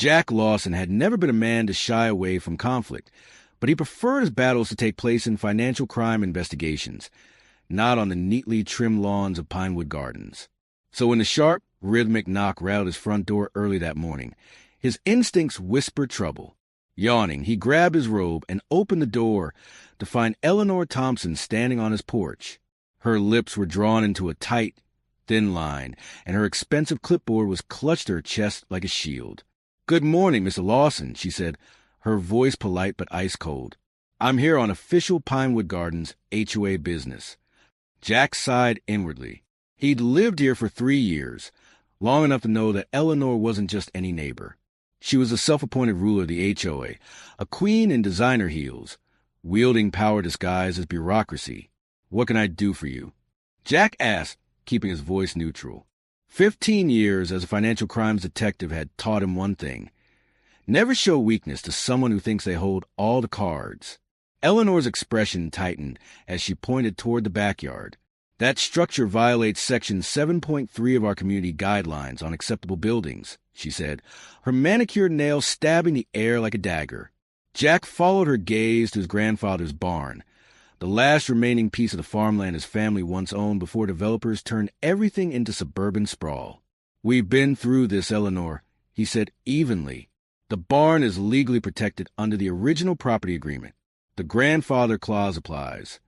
Jack Lawson had never been a man to shy away from conflict, but he preferred his battles to take place in financial crime investigations, not on the neatly trimmed lawns of Pinewood Gardens. So when the sharp, rhythmic knock rattled his front door early that morning, his instincts whispered trouble. Yawning, he grabbed his robe and opened the door to find Eleanor Thompson standing on his porch. Her lips were drawn into a tight, thin line, and her expensive clipboard was clutched to her chest like a shield. "Good morning, Mr. Lawson," she said, her voice polite but ice-cold. "I'm here on official Pinewood Gardens HOA business." Jack sighed inwardly. He'd lived here for 3 years, long enough to know that Eleanor wasn't just any neighbor. She was the self-appointed ruler of the HOA, a queen in designer heels, wielding power disguised as bureaucracy. "What can I do for you?" Jack asked, keeping his voice neutral. 15 years as a financial crimes detective had taught him one thing: never show weakness to someone who thinks they hold all the cards. Eleanor's expression tightened as she pointed toward the backyard. "That structure violates Section 7.3 of our community guidelines on acceptable buildings," she said, her manicured nails stabbing the air like a dagger. Jack followed her gaze to his grandfather's barn, the last remaining piece of the farmland his family once owned before developers turned everything into suburban sprawl. "We've been through this, Eleanor," he said evenly. "The barn is legally protected under the original property agreement. The grandfather clause applies."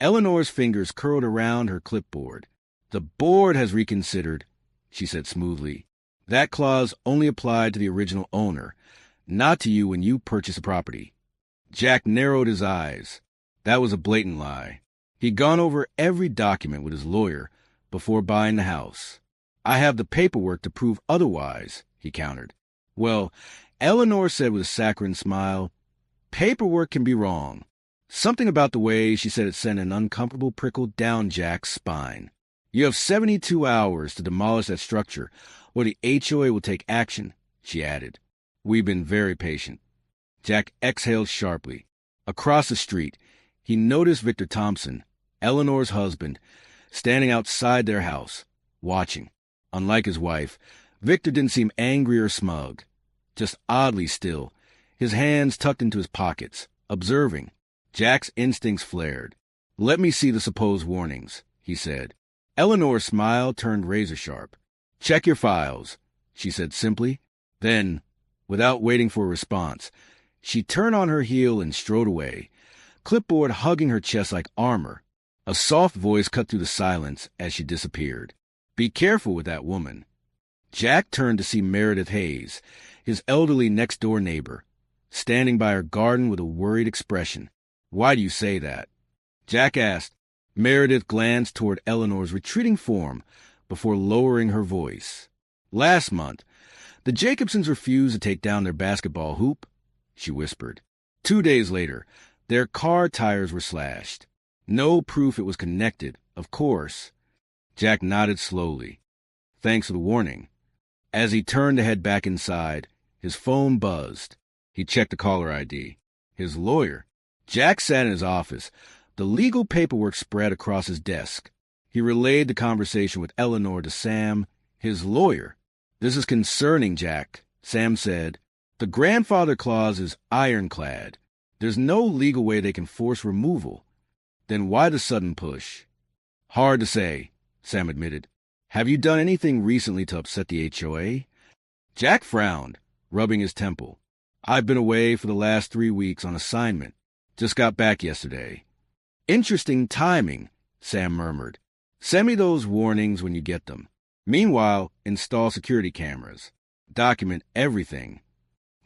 Eleanor's fingers curled around her clipboard. "The board has reconsidered," she said smoothly. "That clause only applied to the original owner, not to you when you purchased the property." Jack narrowed his eyes. That was a blatant lie. He'd gone over every document with his lawyer before buying the house. "I have the paperwork to prove otherwise," he countered. "Well," Eleanor said with a saccharine smile, "paperwork can be wrong." Something about the way she said it sent an uncomfortable prickle down Jack's spine. "You have 72 hours to demolish that structure, or the HOA will take action," she added. "We've been very patient." Jack exhaled sharply. Across the street, he noticed Victor Thompson, Eleanor's husband, standing outside their house, watching. Unlike his wife, Victor didn't seem angry or smug, just oddly still, his hands tucked into his pockets, observing. Jack's instincts flared. "Let me see the supposed warnings," he said. Eleanor's smile turned razor-sharp. "Check your files," she said simply. Then, without waiting for a response, she turned on her heel and strode away, clipboard hugging her chest like armor. A soft voice cut through the silence as she disappeared. "Be careful with that woman." Jack turned to see Meredith Hayes, his elderly next-door neighbor, standing by her garden with a worried expression. "Why do you say that?" Jack asked. Meredith glanced toward Eleanor's retreating form before lowering her voice. "Last month, the Jacobsons refused to take down their basketball hoop," she whispered. 2 days later, their car tires were slashed. No proof it was connected, of course. Jack nodded slowly. "Thanks for the warning." As he turned to head back inside, his phone buzzed. He checked the caller ID. His lawyer. Jack sat in his office, the legal paperwork spread across his desk. He relayed the conversation with Eleanor to Sam, his lawyer. "This is concerning, Jack," Sam said. "The grandfather clause is ironclad. There's no legal way they can force removal. Then why the sudden push?" "Hard to say," Sam admitted. "Have you done anything recently to upset the HOA?" Jack frowned, rubbing his temple. "I've been away for the last 3 weeks on assignment. Just got back yesterday." "Interesting timing," Sam murmured. "Send me those warnings when you get them. Meanwhile, install security cameras. Document everything."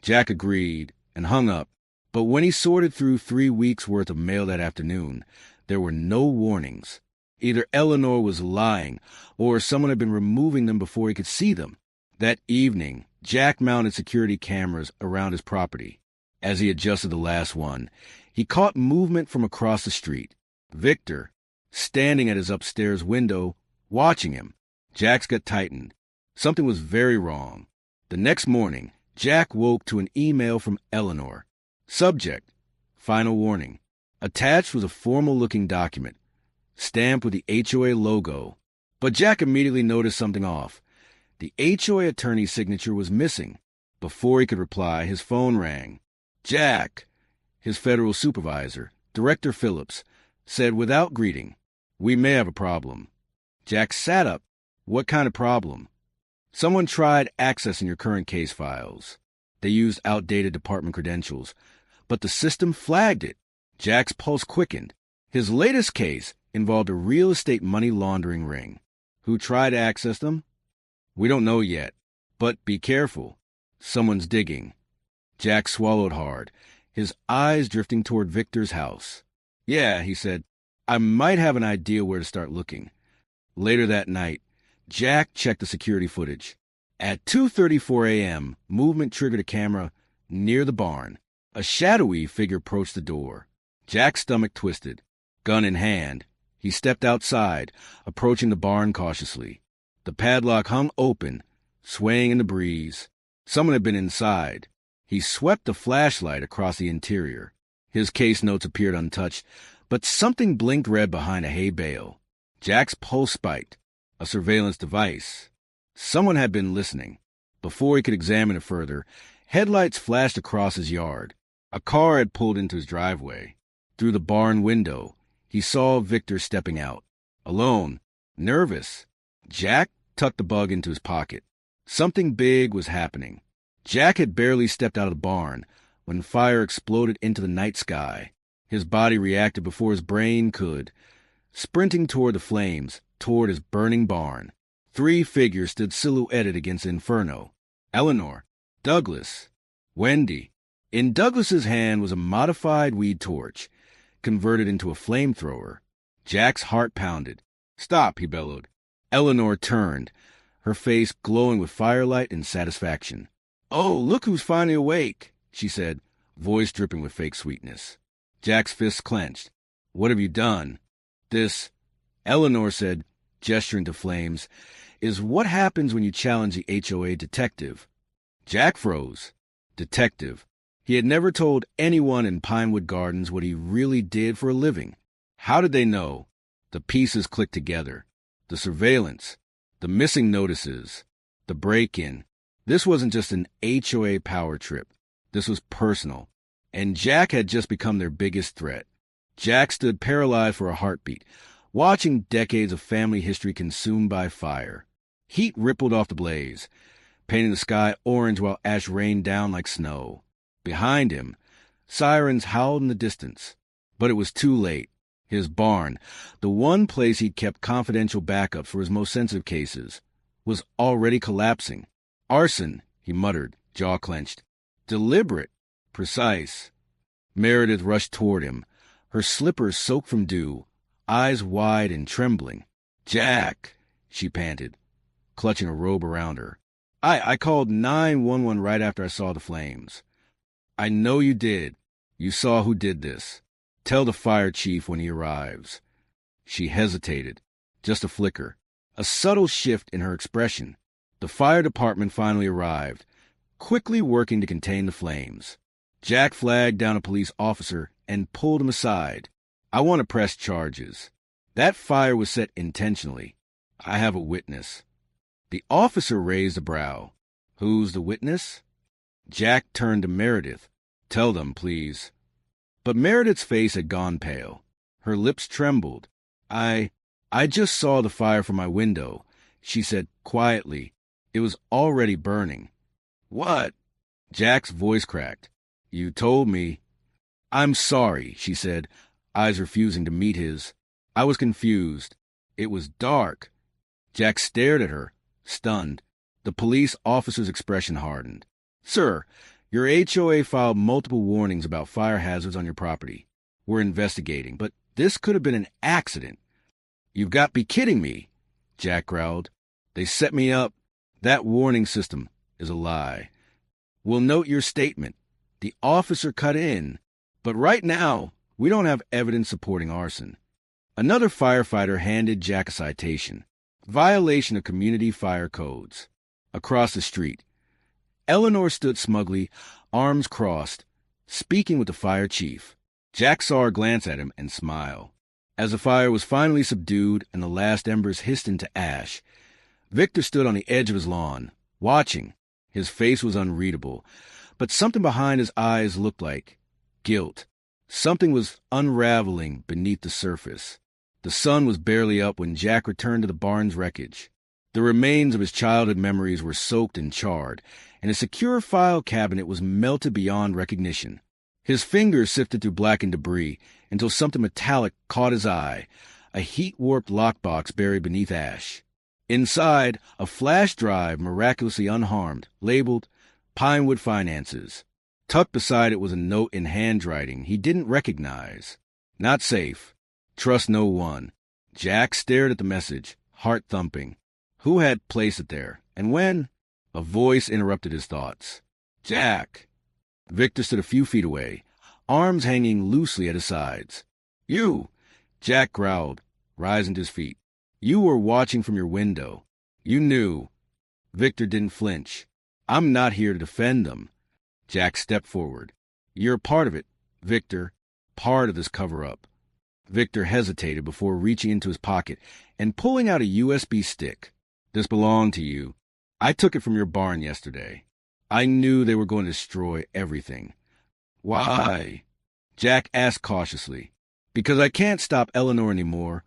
Jack agreed and hung up. But when he sorted through 3 weeks' worth of mail that afternoon, there were no warnings. Either Eleanor was lying, or someone had been removing them before he could see them. That evening, Jack mounted security cameras around his property. As he adjusted the last one, he caught movement from across the street. Victor, standing at his upstairs window, watching him. Jack's gut tightened. Something was very wrong. The next morning, Jack woke to an email from Eleanor. Subject: Final warning. Attached was a formal-looking document, stamped with the HOA logo. But Jack immediately noticed something off. The HOA attorney's signature was missing. Before he could reply, his phone rang. Jack, his federal supervisor, Director Phillips, said without greeting, "We may have a problem." Jack sat up. "What kind of problem?" "Someone tried accessing your current case files. They used outdated department credentials, but the system flagged it." Jack's pulse quickened. His latest case involved a real estate money laundering ring. Who tried to access them? "We don't know yet, but be careful. Someone's digging." Jack swallowed hard, his eyes drifting toward Victor's house. "Yeah," he said, "I might have an idea where to start looking." Later that night, Jack checked the security footage. At 2:34 a.m., movement triggered a camera near the barn. A shadowy figure approached the door. Jack's stomach twisted. Gun in hand, he stepped outside, approaching the barn cautiously. The padlock hung open, swaying in the breeze. Someone had been inside. He swept the flashlight across the interior. His case notes appeared untouched, but something blinked red behind a hay bale. Jack's pulse spiked. A surveillance device. Someone had been listening. Before he could examine it further, headlights flashed across his yard. A car had pulled into his driveway. Through the barn window, he saw Victor stepping out. Alone, nervous. Jack tucked the bug into his pocket. Something big was happening. Jack had barely stepped out of the barn when fire exploded into the night sky. His body reacted before his brain could. Sprinting toward the flames, toward his burning barn, 3 figures stood silhouetted against the inferno. Eleanor, Douglas, Wendy. In Douglas's hand was a modified weed torch, converted into a flamethrower. Jack's heart pounded. "Stop," he bellowed. Eleanor turned, her face glowing with firelight and satisfaction. "Oh, look who's finally awake," she said, voice dripping with fake sweetness. Jack's fists clenched. "What have you done?" "This," Eleanor said, gesturing to flames, "is what happens when you challenge the HOA detective." Jack froze. Detective. He had never told anyone in Pinewood Gardens what he really did for a living. How did they know? The pieces clicked together. The surveillance. The missing notices. The break-in. This wasn't just an HOA power trip. This was personal. And Jack had just become their biggest threat. Jack stood paralyzed for a heartbeat, watching decades of family history consumed by fire. Heat rippled off the blaze, painting the sky orange while ash rained down like snow. Behind him, sirens howled in the distance. But it was too late. His barn, the one place he'd kept confidential backups for his most sensitive cases, was already collapsing. "Arson," he muttered, jaw clenched. "Deliberate. Precise." Meredith rushed toward him, her slippers soaked from dew, eyes wide and trembling. "Jack," she panted, clutching a robe around her. I called 911 right after I saw the flames." "I know you did. You saw who did this. Tell the fire chief when he arrives." She hesitated. Just a flicker. A subtle shift in her expression. The fire department finally arrived, quickly working to contain the flames. Jack flagged down a police officer and pulled him aside. "I want to press charges. That fire was set intentionally. I have a witness." The officer raised a brow. "Who's the witness?" Jack turned to Meredith. "Tell them, please." But Meredith's face had gone pale. Her lips trembled. I just saw the fire from my window," she said quietly. "It was already burning." "What?" Jack's voice cracked. "You told me." "I'm sorry," she said, eyes refusing to meet his. "I was confused. It was dark." Jack stared at her, stunned. The police officer's expression hardened. "Sir, your HOA filed multiple warnings about fire hazards on your property. We're investigating, but this could have been an accident." "You've got to be kidding me," Jack growled. "They set me up. That warning system is a lie." "We'll note your statement." The officer cut in. "But right now, we don't have evidence supporting arson." Another firefighter handed Jack a citation. Violation of community fire codes. Across the street, Eleanor stood smugly, arms crossed, speaking with the fire chief. Jack saw her glance at him and smile. As the fire was finally subdued and the last embers hissed into ash, Victor stood on the edge of his lawn, watching, His face was unreadable, but something behind his eyes looked like guilt. Something was unraveling beneath the surface. The sun was barely up when Jack returned to the barn's wreckage. The remains of his childhood memories were soaked and charred, and his secure file cabinet was melted beyond recognition. His fingers sifted through blackened debris until something metallic caught his eye, a heat-warped lockbox buried beneath ash. Inside, a flash drive miraculously unharmed, labeled Pinewood Finances. Tucked beside it was a note in handwriting he didn't recognize. Not safe. Trust no one. Jack stared at the message, heart thumping. Who had placed it there, and when? A voice interrupted his thoughts. Jack! Victor stood a few feet away, arms hanging loosely at his sides. You! Jack growled, rising to his feet. You were watching from your window. You knew. Victor didn't flinch. I'm not here to defend them. Jack stepped forward. You're part of it, Victor, part of this cover-up. Victor hesitated before reaching into his pocket and pulling out a USB stick. This belonged to you. I took it from your barn yesterday. I knew they were going to destroy everything. Why? Jack asked cautiously. Because I can't stop Eleanor anymore,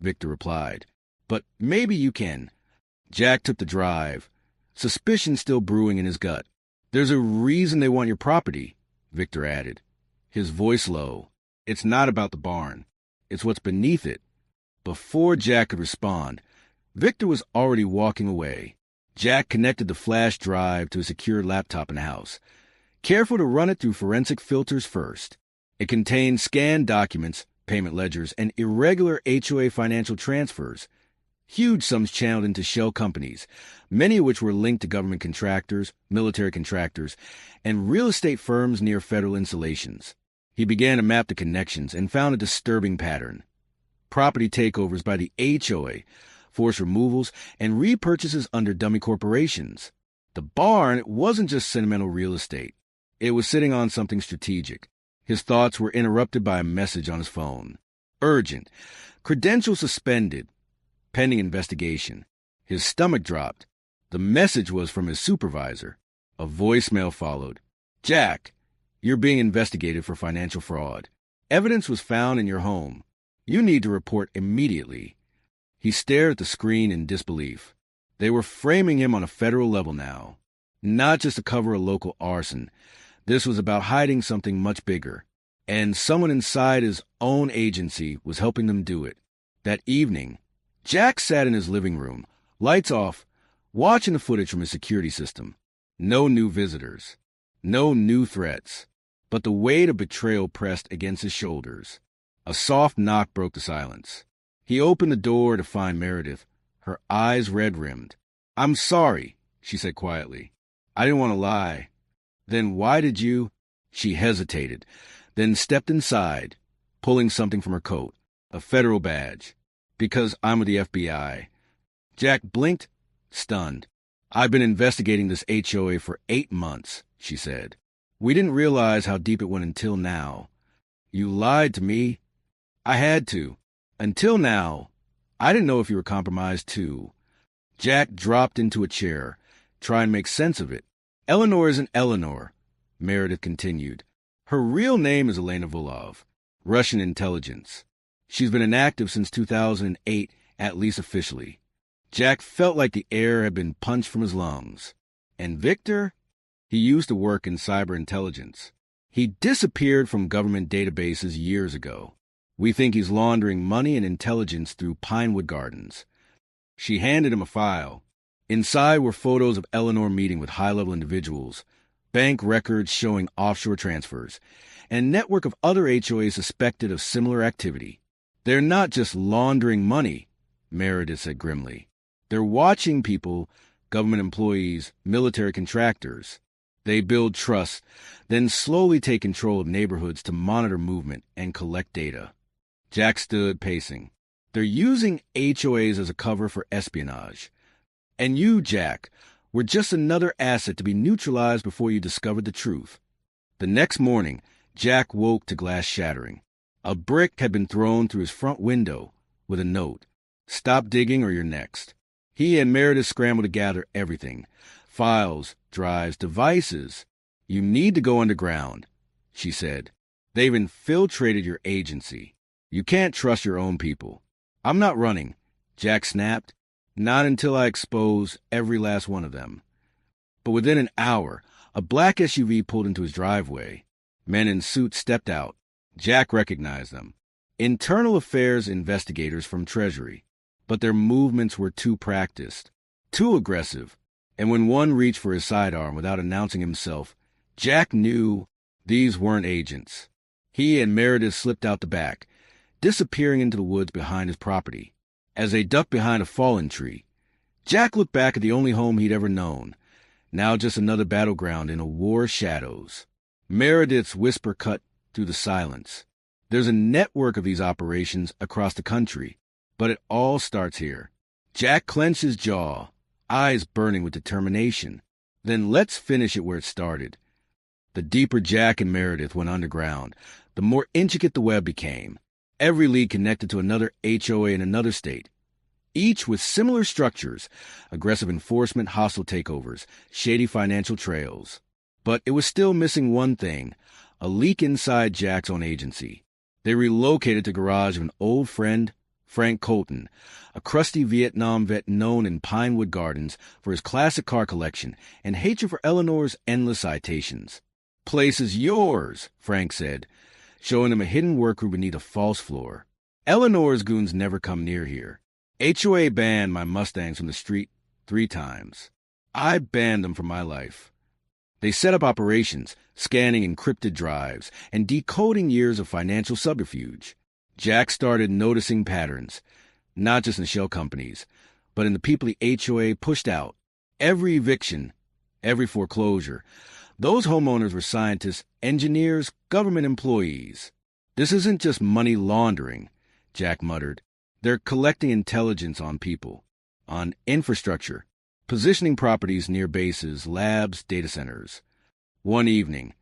Victor replied. But maybe you can. Jack took the drive, suspicion still brewing in his gut. There's a reason they want your property, Victor added, his voice low. It's not about the barn. It's what's beneath it. Before Jack could respond, Victor was already walking away. Jack connected the flash drive to a secure laptop in the house, careful to run it through forensic filters first. It contained scanned documents, payment ledgers, and irregular HOA financial transfers, huge sums channeled into shell companies, many of which were linked to government contractors, military contractors, and real estate firms near federal installations. He began to map the connections and found a disturbing pattern. Property takeovers by the HOA, forced removals, and repurchases under dummy corporations. The barn wasn't just sentimental real estate. It was sitting on something strategic. His thoughts were interrupted by a message on his phone. Urgent. Credentials suspended. Pending investigation. His stomach dropped. The message was from his supervisor. A voicemail followed. Jack, you're being investigated for financial fraud. Evidence was found in your home. You need to report immediately. He stared at the screen in disbelief. They were framing him on a federal level now. Not just to cover a local arson. This was about hiding something much bigger. And someone inside his own agency was helping them do it. That evening, Jack sat in his living room, lights off, watching the footage from his security system. No new visitors. No new threats. But the weight of betrayal pressed against his shoulders. A soft knock broke the silence. He opened the door to find Meredith, her eyes red-rimmed. I'm sorry, she said quietly. I didn't want to lie. Then why did you? She hesitated, then stepped inside, pulling something from her coat, a federal badge. Because I'm with the FBI. Jack blinked, stunned. I've been investigating this HOA for 8 months, she said. We didn't realize how deep it went until now. You lied to me. I had to. Until now. I didn't know if you were compromised, too. Jack dropped into a chair, trying to make sense of it. Eleanor isn't Eleanor, Meredith continued. Her real name is Elena Volov, Russian intelligence. She's been inactive since 2008, at least officially. Jack felt like the air had been punched from his lungs. And Victor? He used to work in cyber intelligence. He disappeared from government databases years ago. We think he's laundering money and intelligence through Pinewood Gardens. She handed him a file. Inside were photos of Eleanor meeting with high-level individuals, bank records showing offshore transfers, and a network of other HOAs suspected of similar activity. They're not just laundering money, Meredith said grimly. They're watching people, government employees, military contractors. They build trust, then slowly take control of neighborhoods to monitor movement and collect data. Jack stood pacing. They're using HOAs as a cover for espionage. And you, Jack, were just another asset to be neutralized before you discovered the truth. The next morning, Jack woke to glass shattering. A brick had been thrown through his front window with a note. Stop digging or you're next. He and Meredith scrambled to gather everything. Files, drives, devices. You need to go underground, she said. They've infiltrated your agency. You can't trust your own people. I'm not running, Jack snapped. Not until I expose every last one of them. But within an hour, a black SUV pulled into his driveway. Men in suits stepped out. Jack recognized them. Internal affairs investigators from Treasury. But their movements were too practiced, too aggressive, and when one reached for his sidearm without announcing himself, Jack knew these weren't agents. He and Meredith slipped out the back, disappearing into the woods behind his property. As they ducked behind a fallen tree, Jack looked back at the only home he'd ever known, now just another battleground in a war of shadows. Meredith's whisper cut through the silence. There's a network of these operations across the country, but it all starts here. Jack clenched his jaw, eyes burning with determination. Then let's finish it where it started. The deeper Jack and Meredith went underground, the more intricate the web became. Every lead connected to another HOA in another state, each with similar structures, aggressive enforcement, hostile takeovers, shady financial trails. But it was still missing one thing, a leak inside Jack's own agency. They relocated to the garage of an old friend, Frank Colton, a crusty Vietnam vet known in Pinewood Gardens for his classic car collection and hatred for Eleanor's endless citations. "Place is yours," Frank said, showing him a hidden workroom beneath a false floor. "Eleanor's goons never come near here. HOA banned my Mustangs from the street 3 times. I banned them from my life." They set up operations, scanning encrypted drives and decoding years of financial subterfuge. Jack started noticing patterns, not just in shell companies, but in the people the HOA pushed out. Every eviction, every foreclosure, those homeowners were scientists, engineers, government employees. "This isn't just money laundering," Jack muttered. "They're collecting intelligence on people, on infrastructure, positioning properties near bases, labs, data centers." One evening,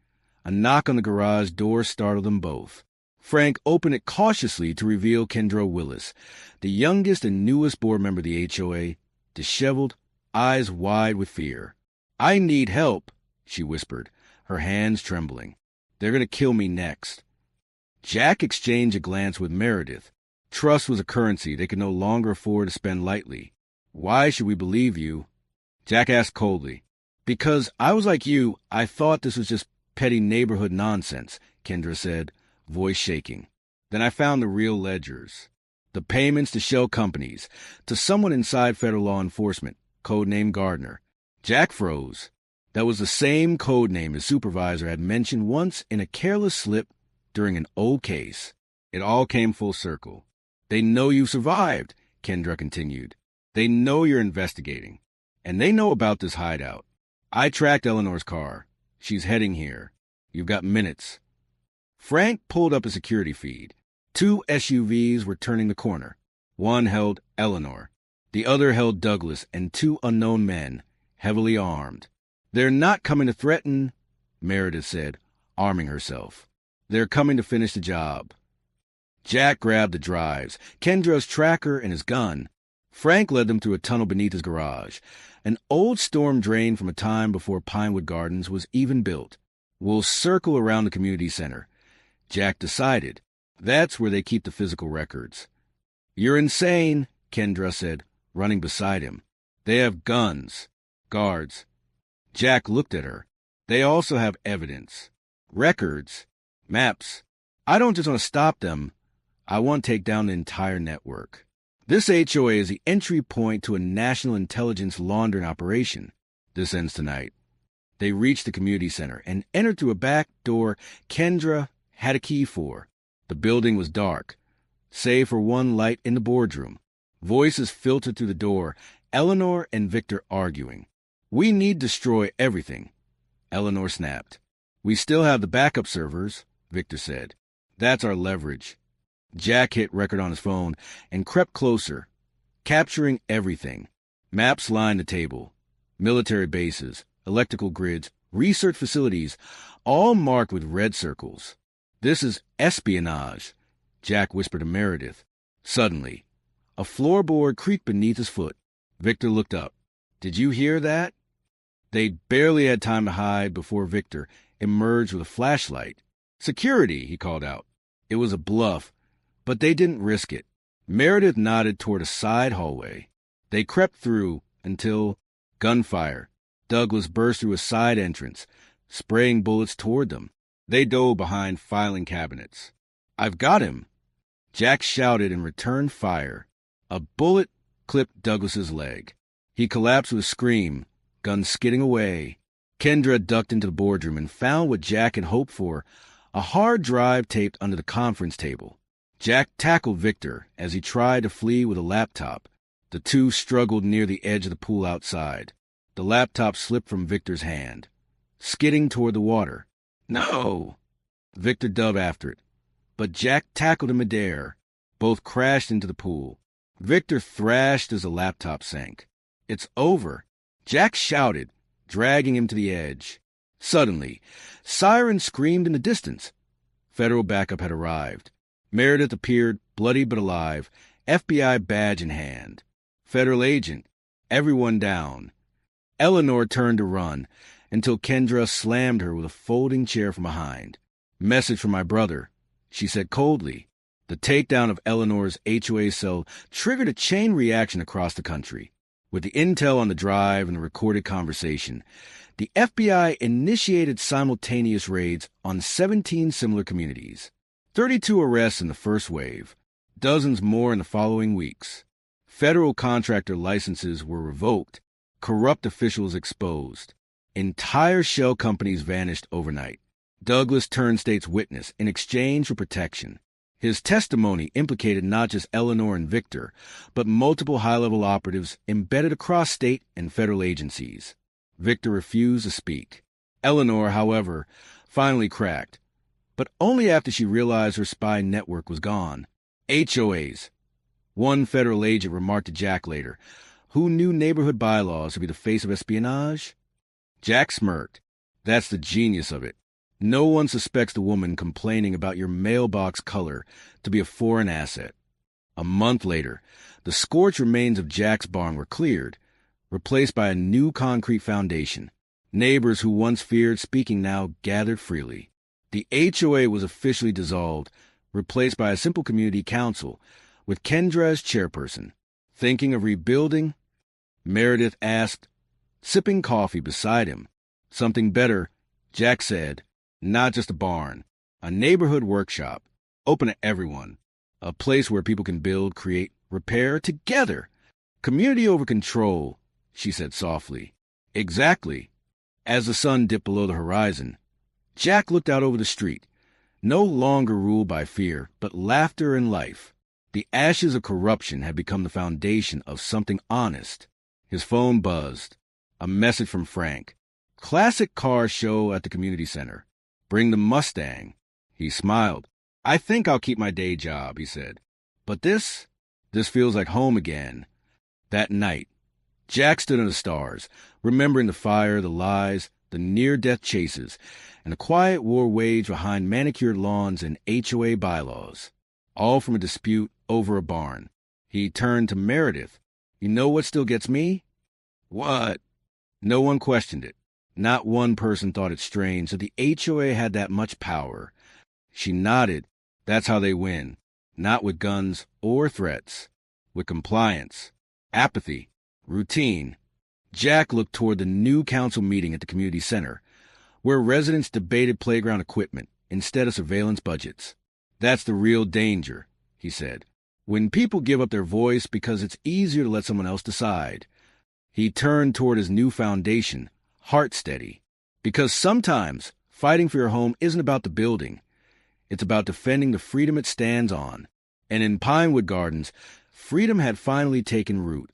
a knock on the garage door startled them both. Frank opened it cautiously to reveal Kendra Willis, the youngest and newest board member of the HOA, disheveled, eyes wide with fear. "I need help," she whispered, her hands trembling. "They're going to kill me next." Jack exchanged a glance with Meredith. Trust was a currency they could no longer afford to spend lightly. "Why should we believe you?" Jack asked coldly. "Because I was like you, I thought this was just petty neighborhood nonsense," Kendra said, voice shaking. "Then I found the real ledgers. The payments to shell companies, to someone inside federal law enforcement, codename Gardner." Jack froze. That was the same codename his supervisor had mentioned once in a careless slip during an old case. It all came full circle. "They know you survived," Kendra continued. "They know you're investigating. And they know about this hideout. I tracked Eleanor's car. She's heading here. You've got minutes." Frank pulled up a security feed. 2 SUVs were turning the corner. One held Eleanor. The other held Douglas and 2 unknown men, heavily armed. "They're not coming to threaten," Meredith said, arming herself. "They're coming to finish the job." Jack grabbed the drives, Kendra's tracker and his gun. Frank led them through a tunnel beneath his garage, an old storm drain from a time before Pinewood Gardens was even built. "We'll circle around the community center," Jack decided. "That's where they keep the physical records." "You're insane," Kendra said, running beside him. "They have guns. Guards." Jack looked at her. "They also have evidence. Records. Maps. I don't just want to stop them. I want to take down the entire network. This HOA is the entry point to a national intelligence laundering operation. This ends tonight." They reached the community center and entered through a back door Kendra had a key for. The building was dark, save for one light in the boardroom. Voices filtered through the door, Eleanor and Victor arguing. "We need to destroy everything," Eleanor snapped. "We still have the backup servers," Victor said. "That's our leverage." Jack hit record on his phone and crept closer, capturing everything. Maps lined the table. Military bases, electrical grids, research facilities, all marked with red circles. "This is espionage," Jack whispered to Meredith. Suddenly, a floorboard creaked beneath his foot. Victor looked up. "Did you hear that?" They barely had time to hide before Victor emerged with a flashlight. "Security," he called out. It was a bluff, but they didn't risk it. Meredith nodded toward a side hallway. They crept through until gunfire. Douglas burst through a side entrance, spraying bullets toward them. They dove behind filing cabinets. "I've got him!" Jack shouted and returned fire. A bullet clipped Douglas's leg. He collapsed with a scream, gun skidding away. Kendra ducked into the boardroom and found what Jack had hoped for, a hard drive taped under the conference table. Jack tackled Victor as he tried to flee with a laptop. The two struggled near the edge of the pool outside. The laptop slipped from Victor's hand, skidding toward the water. "No!" Victor dove after it, but Jack tackled him midair. Both crashed into the pool. Victor thrashed as the laptop sank. "It's over," Jack shouted, dragging him to the edge. Suddenly, sirens screamed in the distance. Federal backup had arrived. Meredith appeared, bloody but alive, FBI badge in hand. "Federal agent, everyone down." Eleanor turned to run until Kendra slammed her with a folding chair from behind. "Message from my brother," she said coldly. The takedown of Eleanor's HOA cell triggered a chain reaction across the country. With the intel on the drive and the recorded conversation, the FBI initiated simultaneous raids on 17 similar communities. 32 arrests in the first wave, dozens more in the following weeks. Federal contractor licenses were revoked, corrupt officials exposed. Entire shell companies vanished overnight. Douglas turned state's witness in exchange for protection. His testimony implicated not just Eleanor and Victor, but multiple high-level operatives embedded across state and federal agencies. Victor refused to speak. Eleanor, however, finally cracked, but only after she realized her spy network was gone. HOAs. One federal agent remarked to Jack later, "Who knew neighborhood bylaws would be the face of espionage?" Jack smirked. "That's the genius of it. No one suspects the woman complaining about your mailbox color to be a foreign asset." A month later, the scorched remains of Jack's barn were cleared, replaced by a new concrete foundation. Neighbors who once feared speaking now gathered freely. The HOA was officially dissolved, replaced by a simple community council, with Kendra as chairperson. "Thinking of rebuilding?" Meredith asked, sipping coffee beside him. "Something better," Jack said. "Not just a barn. A neighborhood workshop. Open to everyone. A place where people can build, create, repair together. Community over control," she said softly. "Exactly." As the sun dipped below the horizon, Jack looked out over the street, no longer ruled by fear, but laughter and life. The ashes of corruption had become the foundation of something honest. His phone buzzed. A message from Frank. "Classic car show at the community center. Bring the Mustang." He smiled. "I think I'll keep my day job," he said. "But this feels like home again." That night, Jack stood in the stars, remembering the fire, the lies, the near-death chases, and the quiet war waged behind manicured lawns and HOA bylaws, all from a dispute over a barn. He turned to Meredith. "You know what still gets me?" "What?" No one questioned it. Not one person thought it strange that the HOA had that much power. She nodded. "That's how they win. Not with guns or threats. With compliance, apathy, routine." Jack looked toward the new council meeting at the community center, where residents debated playground equipment instead of surveillance budgets. "That's the real danger," he said. "When people give up their voice because it's easier to let someone else decide." He turned toward his new foundation, heart steady. Because sometimes fighting for your home isn't about the building. It's about defending the freedom it stands on. And in Pinewood Gardens, freedom had finally taken root.